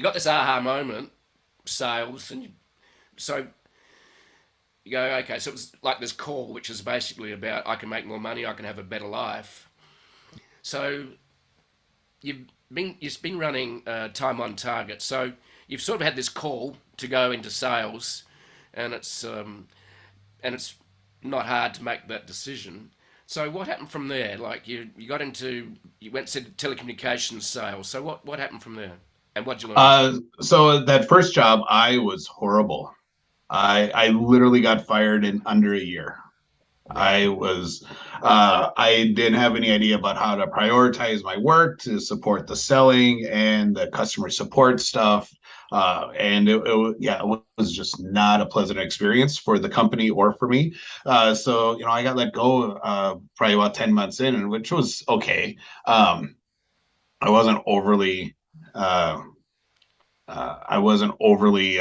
got this aha moment, sales, and so you go, okay, so it was like this call, which is basically about I can make more money, I can have a better life. So you've been running time on target. So you've sort of had this call to go into sales, and it's not hard to make that decision. So what happened from there? Like you got into you went to telecommunications sales. So what happened from there? And what'd you learn? So that first job, I was horrible. I literally got fired in under a year. Right. I didn't have any idea about how to prioritize my work to support the selling and the customer support stuff. And yeah, it was just not a pleasant experience for the company or for me. So, I got let go probably about 10 months in, and which was okay. Um, I wasn't overly, uh, I wasn't overly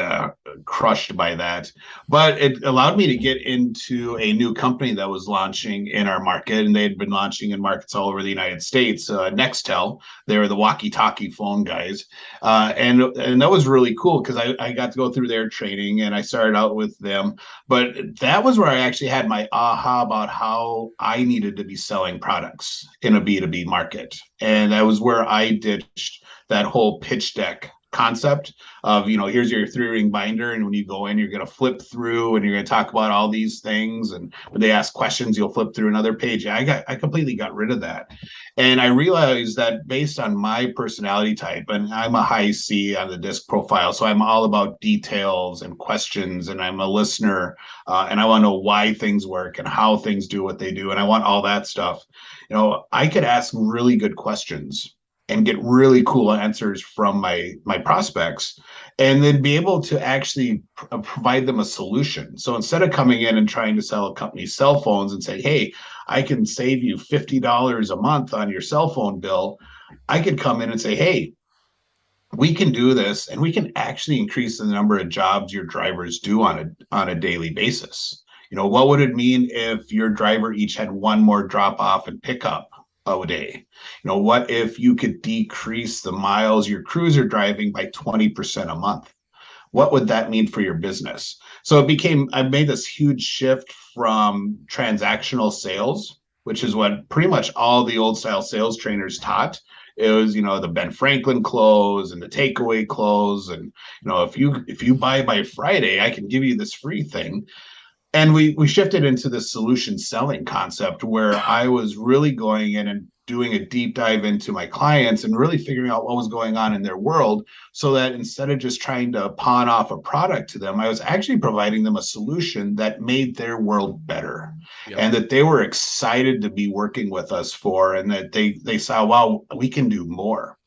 crushed by that, but it allowed me to get into a new company that was launching in our market, and they had been launching in markets all over the United States. Nextel, they were the walkie-talkie phone guys, and that was really cool because I got to go through their training and I started out with them. But that was where I actually had my aha about how I needed to be selling products in a B2B market, Right. and that was where I ditched that whole pitch deck concept of, here's your three ring binder, and when you go in, you're going to flip through and you're going to talk about all these things, and when they ask questions, you'll flip through another page. I completely got rid of that, and I realized that based on my personality type, and I'm a high C on the disc profile, so I'm all about details and questions, and I'm a listener, and I want to know why things work and how things do what they do, and I want all that stuff. I could ask really good questions and get really cool answers from my prospects, and then be able to actually provide them a solution. So instead of coming in and trying to sell a company cell phones and say, hey, I can save you $50 a month on your cell phone bill, I could come in and say, hey, we can do this, and we can actually increase the number of jobs your drivers do on a daily basis. What would it mean if your driver each had one more drop off and pickup a day? What if you could decrease the miles your crews are driving by 20% a month? What would that mean for your business? So I made this huge shift from transactional sales, which is what pretty much all the old style sales trainers taught. It was, the Ben Franklin close and the takeaway close. And, if you buy by Friday, I can give you this free thing. And we shifted into the solution selling concept, where I was really going in and doing a deep dive into my clients and really figuring out what was going on in their world, so that instead of just trying to pawn off a product to them, I was actually providing them a solution that made their world better, Yep. and that they were excited to be working with us for, and that they saw, wow, we can do more.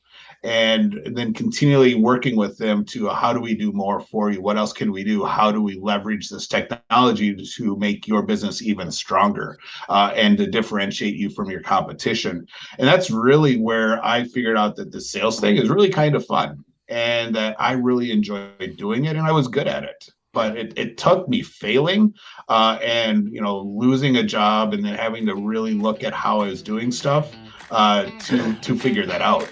And then continually working with them to, how do we do more for you? What else can we do? How do we leverage this technology to make your business even stronger, and to differentiate you from your competition? And that's really where I figured out that the sales thing is really kind of fun, and that I really enjoyed doing it, and I was good at it. Yeah. But it took me failing, and losing a job, and then having to really look at how I was doing stuff, to figure that out.